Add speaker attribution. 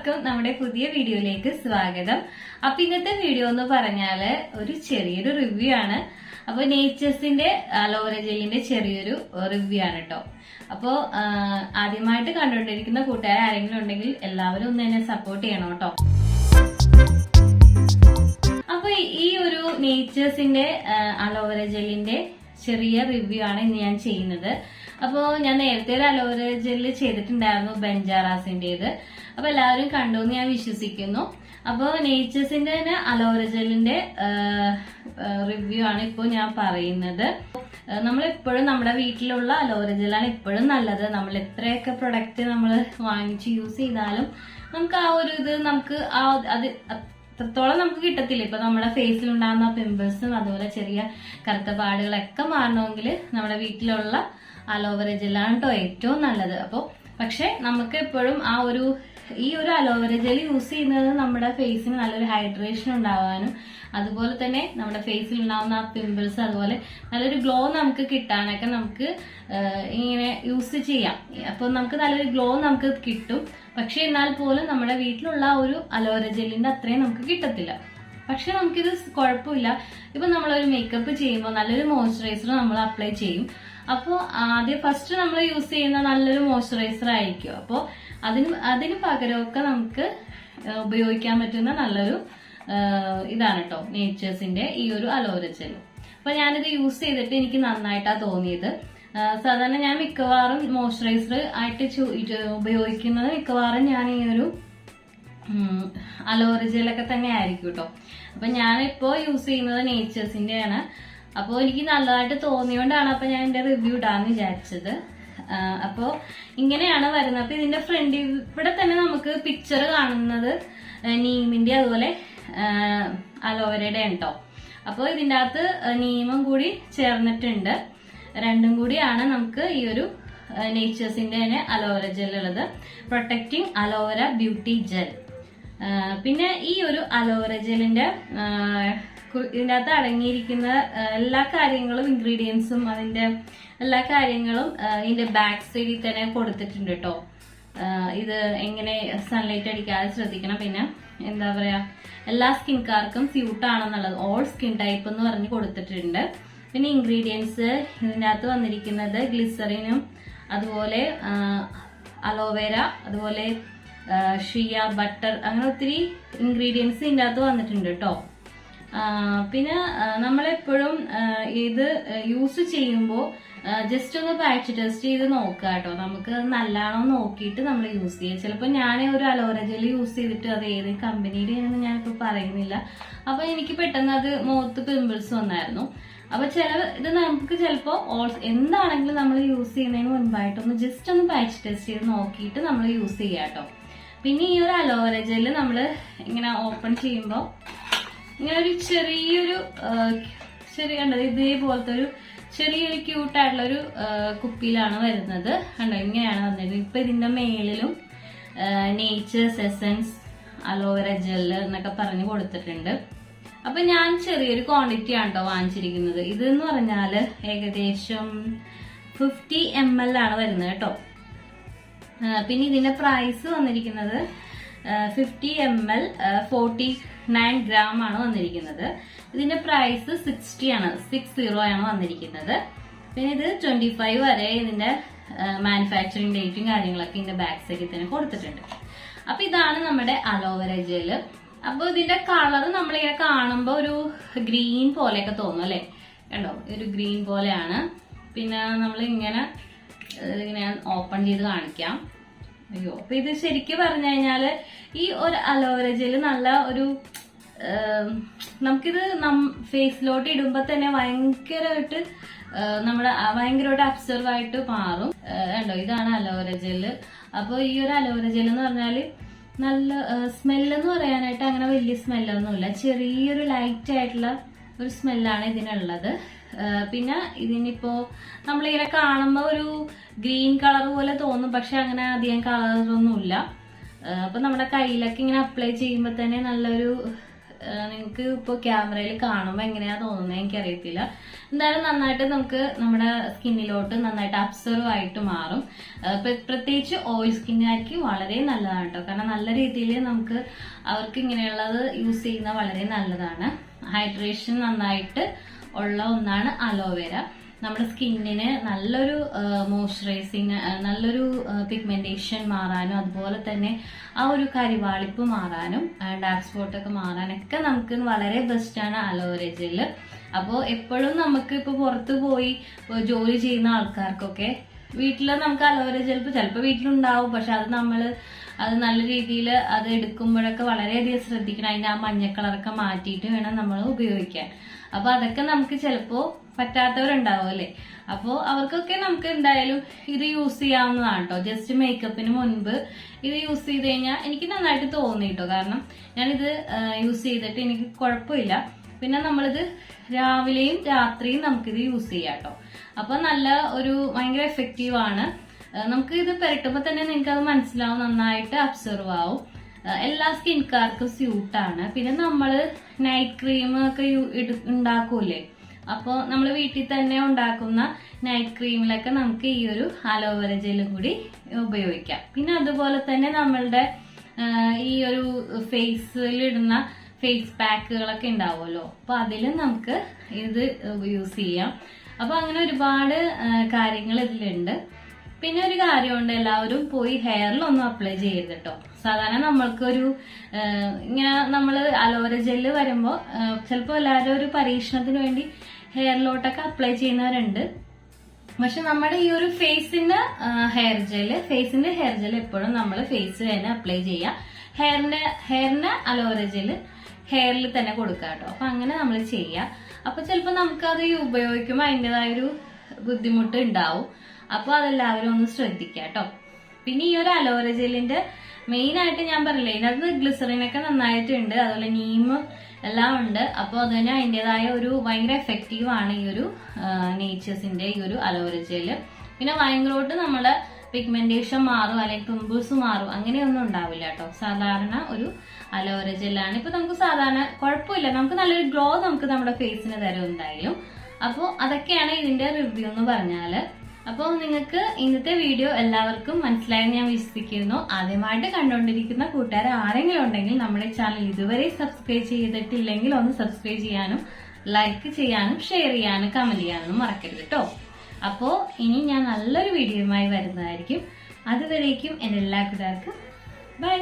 Speaker 1: എല്ലാവർക്കും നമ്മുടെ പുതിയ വീഡിയോയിലേക്ക് സ്വാഗതം. അപ്പൊ ഇന്നത്തെ വീഡിയോ എന്ന് പറഞ്ഞാല് ഒരു ചെറിയൊരു റിവ്യൂ ആണ്. അപ്പൊ നേച്ചേഴ്സിന്റെ അലോവേര ജെല്ലിന്റെ ചെറിയൊരു റിവ്യൂ ആണ് കേട്ടോ. അപ്പോ ആദ്യമായിട്ട് കണ്ടുകൊണ്ടിരിക്കുന്ന കൂട്ടുകാർ ആരെങ്കിലും ഉണ്ടെങ്കിൽ എല്ലാവരും ഒന്ന് എന്നെ സപ്പോർട്ട് ചെയ്യണം കേട്ടോ. അപ്പൊ ഈ ഒരു നേച്ചേഴ്സിന്റെ അലോവേര ജെല്ലിന്റെ ചെറിയ റിവ്യൂ ആണ് ഇന്ന് ഞാൻ ചെയ്യുന്നത്. അപ്പോ ഞാൻ നേരത്തെ ഒരു അലോവേര ജെല്ല് ചെയ്തിട്ടുണ്ടായിരുന്നു, ബെഞ്ചാറാസിന്റേത്. അപ്പൊ എല്ലാവരും കണ്ടു എന്ന് ഞാൻ വിശ്വസിക്കുന്നു. അപ്പൊ നേച്ചേഴ്സിന്റെ തന്നെ അലോവേര ജെല്ലിന്റെ റിവ്യൂ ആണ് ഇപ്പൊ ഞാൻ പറയുന്നത്. നമ്മളെപ്പോഴും നമ്മുടെ വീട്ടിലുള്ള അലോവേര ജെല്ലാണ് എപ്പോഴും നല്ലത്. നമ്മൾ എത്രയൊക്കെ പ്രൊഡക്റ്റ് നമ്മൾ വാങ്ങിച്ച് യൂസ് ചെയ്താലും നമുക്ക് ആ ഒരു ഇത് നമുക്ക് അത് അത്രത്തോളം നമുക്ക് കിട്ടത്തില്ല. ഇപ്പൊ നമ്മുടെ ഫേസിൽ ഉണ്ടാകുന്ന പിമ്പിൾസും അതുപോലെ ചെറിയ കറുത്ത പാടുകളൊക്കെ മാറണമെങ്കിൽ നമ്മുടെ വീട്ടിലുള്ള അലോവേര ജെല്ലാണ് കേട്ടോ ഏറ്റവും നല്ലത്. അപ്പോൾ പക്ഷെ നമുക്ക് എപ്പോഴും ഈ ഒരു അലോവേര ജെൽ യൂസ് ചെയ്യുന്നത് നമ്മുടെ ഫേസിന് നല്ലൊരു ഹൈഡ്രേഷൻ ഉണ്ടാവാനും അതുപോലെ തന്നെ നമ്മുടെ ഫേസിൽ ഉണ്ടാവുന്ന ആ പിമ്പിൾസ് അതുപോലെ നല്ലൊരു ഗ്ലോ നമുക്ക് കിട്ടാനൊക്കെ നമുക്ക് ഇങ്ങനെ യൂസ് ചെയ്യാം. അപ്പോൾ നമുക്ക് നല്ലൊരു ഗ്ലോ നമുക്ക് കിട്ടും. പക്ഷെ എന്നാൽ പോലും നമ്മുടെ വീട്ടിലുള്ള ഒരു അലോവേര ജെല്ലിന്റെ അത്രയും നമുക്ക് കിട്ടത്തില്ല. പക്ഷെ നമുക്കിത് കുഴപ്പമില്ല. ഇപ്പൊ നമ്മളൊരു മേക്കപ്പ് ചെയ്യുമ്പോൾ നല്ലൊരു മോയ്സ്ചറൈസർ നമ്മൾ അപ്ലൈ ചെയ്യും. അപ്പോൾ ആദ്യം ഫസ്റ്റ് നമ്മൾ യൂസ് ചെയ്യുന്ന നല്ലൊരു മോയ്സ്ചറൈസർ ആയിരിക്കും. അപ്പോൾ അതിന് പകരമൊക്കെ നമുക്ക് ഉപയോഗിക്കാൻ പറ്റുന്ന നല്ലൊരു ഇതാണ് കേട്ടോ നേച്ചേഴ്സിന്റെ ഈ ഒരു അലോവേര ജെൽ. അപ്പൊ ഞാനിത് യൂസ് ചെയ്തിട്ട് എനിക്ക് നന്നായിട്ടാണ് തോന്നിയത്. സാധാരണ ഞാൻ മിക്കവാറും മോയ്സ്ചറൈസർ ആയിട്ട് ഉപയോഗിക്കുന്നത് മിക്കവാറും ഞാൻ ഈ ഒരു അലോവേര ജെല്ലൊക്കെ തന്നെ ആയിരിക്കും കേട്ടോ. അപ്പൊ ഞാനിപ്പോ യൂസ് ചെയ്യുന്നത് നേച്ചേഴ്സിന്റെ ആണ്. അപ്പൊ എനിക്ക് നല്ലതായിട്ട് തോന്നിയോണ്ടാണ് അപ്പൊ ഞാൻ എന്റെ റിവ്യൂ ഇടാന്ന് വിചാരിച്ചത്. അപ്പോ ഇങ്ങനെയാണ് വരുന്നത്. അപ്പൊ ഇതിന്റെ ഫ്രണ്ട് ഇവിടെ തന്നെ നമുക്ക് പിക്ചർ കാണുന്നത് നീമിന്റെ അതുപോലെ അലോവേരയുടെ കേട്ടോ. അപ്പൊ ഇതിന്റെ അകത്ത് നീമും കൂടി ചേർന്നിട്ടുണ്ട്. രണ്ടും കൂടിയാണ് നമുക്ക് ഈ ഒരു നേച്ചേഴ്സിന്റെ തന്നെ അലോവേര ജെൽ ഉള്ളത്. Protecting aloe vera beauty gel. പിന്നെ ഈ ഒരു അലോവേര ജെല്ലിന്റെ ഇതിന്റെ അകത്ത് അടങ്ങിയിരിക്കുന്ന എല്ലാ കാര്യങ്ങളും ഇൻഗ്രീഡിയൻസും അതിന്റെ എല്ലാ കാര്യങ്ങളും ഇതിന്റെ ബാക്ക് സൈഡിൽ തന്നെ കൊടുത്തിട്ടുണ്ട് കേട്ടോ. ഇത് എങ്ങനെ സൺലൈറ്റ് അടിക്കാതെ ശ്രദ്ധിക്കണം. പിന്നെ എന്താ പറയാ, എല്ലാ സ്കിൻകാർക്കും സ്യൂട്ട് ആണെന്നുള്ളത് ഓൾ സ്കിൻ ടൈപ്പ് എന്ന് പറഞ്ഞ് കൊടുത്തിട്ടുണ്ട്. പിന്നെ ഇൻഗ്രീഡിയൻസ് ഇതിന്റെ അകത്ത് വന്നിരിക്കുന്നത് ഗ്ലിസറിനും അതുപോലെ അലോവേര അതുപോലെ ഷിയ ബട്ടർ അങ്ങനെ ഒത്തിരി ഇൻഗ്രീഡിയൻസ് ഇതിന്റെ അകത്ത് വന്നിട്ടുണ്ട് കേട്ടോ. പിന്നെ നമ്മളെപ്പോഴും ഇത് യൂസ് ചെയ്യുമ്പോൾ ജസ്റ്റ് ഒന്ന് പാച്ച് ടെസ്റ്റ് ചെയ്ത് നോക്കുക കേട്ടോ. നമുക്ക് നല്ലതാണോ നോക്കിയിട്ട് നമ്മൾ യൂസ് ചെയ്യുക. ചിലപ്പോൾ ഞാൻ ഒരു അലോവേര ജെൽ യൂസ് ചെയ്തിട്ട് അത് ഏത് കമ്പനിയുടെ ആണെന്ന് ഞാനിപ്പോൾ പറയുന്നില്ല. അപ്പൊ എനിക്ക് പെട്ടെന്ന് അത് മുഖത്ത് പിമ്പിൾസ് വന്നായിരുന്നു. അപ്പൊ ഇത് നമുക്ക് ചിലപ്പോൾ എന്താണെങ്കിലും നമ്മൾ യൂസ് ചെയ്യുന്നതിന് മുൻപായിട്ടൊന്ന് ജസ്റ്റ് ഒന്ന് പാച്ച് ടെസ്റ്റ് ചെയ്ത് നോക്കിയിട്ട് നമ്മൾ യൂസ് ചെയ്യുക കേട്ടോ. പിന്നെ ഈ ഒരു അലോവേര ജെല്ല് നമ്മൾ ഇങ്ങനെ ഓപ്പൺ ചെയ്യുമ്പോൾ ഇങ്ങനെ ഒരു ചെറിയ കണ്ടത് ഇതേപോലത്തെ ഒരു ചെറിയൊരു ക്യൂട്ടായിട്ടുള്ള ഒരു കുപ്പിയിലാണ് വരുന്നത്. കണ്ടോ, ഇങ്ങനെയാണ് വന്നത്. ഇപ്പൊ ഇതിന്റെ മേളിലും നേച്ചേഴ്സ് എസൻസ് അലോവേര ജെല്ല് എന്നൊക്കെ പറഞ്ഞ് കൊടുത്തിട്ടുണ്ട്. അപ്പൊ ഞാൻ ചെറിയൊരു ക്വാണ്ടിറ്റി ആണ് കേട്ടോ വാങ്ങിച്ചിരിക്കുന്നത്. ഇതെന്ന് പറഞ്ഞാല് ഏകദേശം 50 ml ആണ് വരുന്നത് കേട്ടോ. പിന്നെ ഇതിന്റെ പ്രൈസ് വന്നിരിക്കുന്നത് 50 ml 49 gram ആണ് വന്നിരിക്കുന്നത്. ഇതിന്റെ പ്രൈസ് 60 ആണ് വന്നിരിക്കുന്നത്. പിന്നെ ഇത് 25 വരെ ഇതിന്റെ മാനുഫാക്ചറിങ് ഡേറ്റും കാര്യങ്ങളൊക്കെ ഇതിന്റെ ബാക്ക് സൈഡിൽ തന്നെ കൊടുത്തിട്ടുണ്ട്. അപ്പൊ ഇതാണ് നമ്മുടെ അലോവേര ജെല്. അപ്പൊ ഇതിന്റെ കളർ നമ്മളിങ്ങനെ കാണുമ്പോ ഒരു ഗ്രീൻ പോലെയൊക്കെ തോന്നും അല്ലെ, കണ്ടോ, ഒരു ഗ്രീൻ പോലെയാണ്. പിന്നെ നമ്മൾ ഇങ്ങനെ ഓപ്പൺ ചെയ്ത് കാണിക്കാം. അയ്യോ, അപ്പൊ ഇത് ശരിക്കും പറഞ്ഞു കഴിഞ്ഞാല് ഈ ഒരു അലോവേര ജെല് നല്ല ഒരു നമുക്കിത് ഫേസിലോട്ട് ഇടുമ്പോ തന്നെ ഭയങ്കരമായിട്ട് അബ്സർവ് ആയിട്ട് മാറും. കണ്ടോ, ഇതാണ് അലോവേര ജെല്. അപ്പൊ ഈ ഒരു അലോവേര ജെൽ എന്ന് പറഞ്ഞാല് നല്ല സ്മെല്ലെന്ന് പറയാനായിട്ട് അങ്ങനെ വലിയ സ്മെല്ലൊന്നുമില്ല. ചെറിയൊരു ലൈറ്റ് ആയിട്ടുള്ള ഒരു സ്മെല്ലാണ് ഇതിനുള്ളത്. പിന്നെ ഇതിനിപ്പോ നമ്മളിങ്ങനെ കാണുമ്പോ ഒരു ഗ്രീൻ കളർ പോലെ തോന്നും, പക്ഷെ അങ്ങനെ അധികം കളറൊന്നുമില്ല. അപ്പൊ നമ്മുടെ കയ്യിലൊക്കെ ഇങ്ങനെ അപ്ലൈ ചെയ്യുമ്പോ തന്നെ നല്ലൊരു നിങ്ങൾക്ക് ഇപ്പോൾ ക്യാമറയിൽ കാണുമ്പോൾ എങ്ങനെയാ തോന്നുന്നത് എനിക്കറിയത്തില്ല. എന്തായാലും നന്നായിട്ട് നമുക്ക് നമ്മുടെ സ്കിന്നിലോട്ട് നന്നായിട്ട് അബ്സർവ് ആയിട്ട് മാറും. പ്രത്യേകിച്ച് ഓയിൽ സ്കിന്നുകാർക്ക് വളരെ നല്ലതാണ് കേട്ടോ. കാരണം നല്ല രീതിയിൽ നമുക്ക് അവർക്ക് ഇങ്ങനെയുള്ളത് യൂസ് ചെയ്യുന്നത് വളരെ നല്ലതാണ്. ഹൈഡ്രേഷൻ നന്നായിട്ട് ഉള്ള ഒന്നാണ് അലോവേര. നമ്മുടെ സ്കിന്നിന് നല്ലൊരു മോയ്സ്ചറൈസിങ്, നല്ലൊരു പിഗ്മെന്റേഷൻ മാറാനും അതുപോലെ തന്നെ ആ ഒരു കരിവാളിപ്പ് മാറാനും ഡാർക്ക് സ്പോട്ടൊക്കെ മാറാനൊക്കെ നമുക്ക് വളരെ ബെസ്റ്റാണ് അലോവേര ജെല്ല്. അപ്പോൾ എപ്പോഴും നമുക്ക് ഇപ്പോൾ പുറത്ത് പോയി ജോലി ചെയ്യുന്ന ആൾക്കാർക്കൊക്കെ വീട്ടിൽ നമുക്ക് അലോവേര ജെൽ ചിലപ്പോൾ വീട്ടിലുണ്ടാവും, പക്ഷെ അത് നല്ല രീതിയിൽ അത് എടുക്കുമ്പോഴൊക്കെ വളരെയധികം ശ്രദ്ധിക്കണം. അതിന്റെ ആ മഞ്ഞ കളറൊക്കെ മാറ്റിയിട്ട് വേണം നമ്മൾ ഉപയോഗിക്കാൻ. അപ്പൊ അതൊക്കെ നമുക്ക് ചിലപ്പോ പറ്റാത്തവരുണ്ടാവും അല്ലേ. അപ്പോൾ അവർക്കൊക്കെ നമുക്ക് എന്തായാലും ഇത് യൂസ് ചെയ്യാവുന്നതാണ് കേട്ടോ. ജസ്റ്റ് മേക്കപ്പിന് മുൻപ് ഇത് യൂസ് ചെയ്ത് കഴിഞ്ഞാൽ എനിക്ക് നന്നായിട്ട് തോന്നി കേട്ടോ. കാരണം ഞാനിത് യൂസ് ചെയ്തിട്ട് എനിക്ക് കുഴപ്പമില്ല. പിന്നെ നമ്മളിത് രാവിലെയും രാത്രിയും നമുക്കിത് യൂസ് ചെയ്യാം കേട്ടോ. അപ്പൊ നല്ല ഒരു ഭയങ്കര എഫക്റ്റീവ് ആണ്. നമുക്ക് ഇത് പെരട്ടുമ്പോൾ തന്നെ നിങ്ങൾക്ക് അത് മനസ്സിലാവും, നന്നായിട്ട് അബ്സർവ് ആവും. എല്ലാ സ്കിൻകാർക്കും സ്യൂട്ടാണ്. പിന്നെ നമ്മള് നൈറ്റ് ക്രീം ഒക്കെ ഉണ്ടാക്കൂലേ, അപ്പോൾ നമ്മൾ വീട്ടിൽ തന്നെ ഉണ്ടാക്കുന്ന നൈറ്റ് ക്രീമിലൊക്കെ നമുക്ക് ഈ ഒരു അലോവേര ജെല്ലും കൂടി ഉപയോഗിക്കാം. പിന്നെ അതുപോലെ തന്നെ നമ്മളുടെ ഈ ഒരു ഫേസിലിടുന്ന ഫേസ് പാക്കുകളൊക്കെ ഉണ്ടാവുമല്ലോ, അപ്പൊ അതിലും നമുക്ക് ഇത് യൂസ് ചെയ്യാം. അപ്പൊ അങ്ങനെ ഒരുപാട് കാര്യങ്ങൾ ഇതിലുണ്ട്. പിന്നെ ഒരു കാര്യമുണ്ട്, എല്ലാവരും പോയി ഹെയറിലൊന്നും അപ്ലൈ ചെയ്യരുത് കേട്ടോ. സാധാരണ നമ്മൾക്കൊരു ഇങ്ങനെ നമ്മൾ അലോവേര ജെല്ല് വരുമ്പോൾ ചിലപ്പോൾ എല്ലാവരും ഒരു പരീക്ഷണത്തിന് വേണ്ടി ഹെയറിലോട്ടൊക്കെ അപ്ലൈ ചെയ്യുന്നവരുണ്ട്. പക്ഷെ നമ്മുടെ ഈ ഒരു ഫേസിന്റെ ഹെയർ ജെല്ല് എപ്പോഴും നമ്മൾ ഫേസ് തന്നെ അപ്ലൈ ചെയ്യുക. ഹെയറിന് അലോവേര ജെല്ല് ഹെയറിൽ തന്നെ കൊടുക്കുക കേട്ടോ. അപ്പൊ അങ്ങനെ നമ്മൾ ചെയ്യുക. അപ്പൊ ചിലപ്പോൾ നമുക്കത് ഉപയോഗിക്കുമ്പോൾ അതിൻ്റെതായൊരു ബുദ്ധിമുട്ട് ഉണ്ടാവും. അപ്പൊ അതെല്ലാവരും ഒന്ന് ശ്രദ്ധിക്കുക കേട്ടോ. പിന്നെ ഈ ഒരു അലോവേര ജെല്ലിന്റെ മെയിൻ ആയിട്ട് ഞാൻ പറഞ്ഞില്ലേ, ഇതിനകത്ത് ഗ്ലിസറിനൊക്കെ നന്നായിട്ടുണ്ട്, അതുപോലെ നീമും എല്ലാം ഉണ്ട്. അപ്പോൾ അതിന് അതിൻ്റെതായ ഒരു ഭയങ്കര എഫക്റ്റീവ് ആണ് ഈ ഒരു നേച്ചേഴ്സിന്റെ ഈ ഒരു അലോവേര ജെല്ല്. പിന്നെ ഭയങ്കരമായിട്ട് നമ്മളെ പിഗ്മെന്റേഷൻ മാറും അല്ലെങ്കിൽ പിമ്പിൾസ് മാറും അങ്ങനെയൊന്നും ഉണ്ടാവില്ല കേട്ടോ. സാധാരണ ഒരു അലോവേര ജെല്ലാണ്. ഇപ്പൊ നമുക്ക് സാധാരണ കുഴപ്പമില്ല, നമുക്ക് നല്ലൊരു ഗ്ലോ നമുക്ക് നമ്മുടെ ഫേസിന് തരും എന്തായാലും. അപ്പോൾ അതൊക്കെയാണ് ഇതിന്റെ റിവ്യൂ എന്ന് പറഞ്ഞാല്. അപ്പോൾ നിങ്ങൾക്ക് ഇന്നത്തെ വീഡിയോ എല്ലാവർക്കും മനസ്സിലായെന്ന് ഞാൻ വിശ്വസിക്കുന്നു. ആദ്യമായിട്ട് കണ്ടുകൊണ്ടിരിക്കുന്ന കൂട്ടുകാർ ആരെങ്കിലും ഉണ്ടെങ്കിൽ നമ്മുടെ ചാനൽ ഇതുവരെ സബ്സ്ക്രൈബ് ചെയ്തിട്ടില്ലെങ്കിൽ ഒന്ന് സബ്സ്ക്രൈബ് ചെയ്യാനും ലൈക്ക് ചെയ്യാനും ഷെയർ ചെയ്യാനും കമന്റ് ചെയ്യാനും മറക്കരുത് കേട്ടോ. അപ്പോൾ ഇനി ഞാൻ നല്ലൊരു വീഡിയോയുമായി വരുന്നതായിരിക്കും. അതുവരേക്കും എൻ്റെ എല്ലാ കൂട്ടുകാർക്കും ബൈ.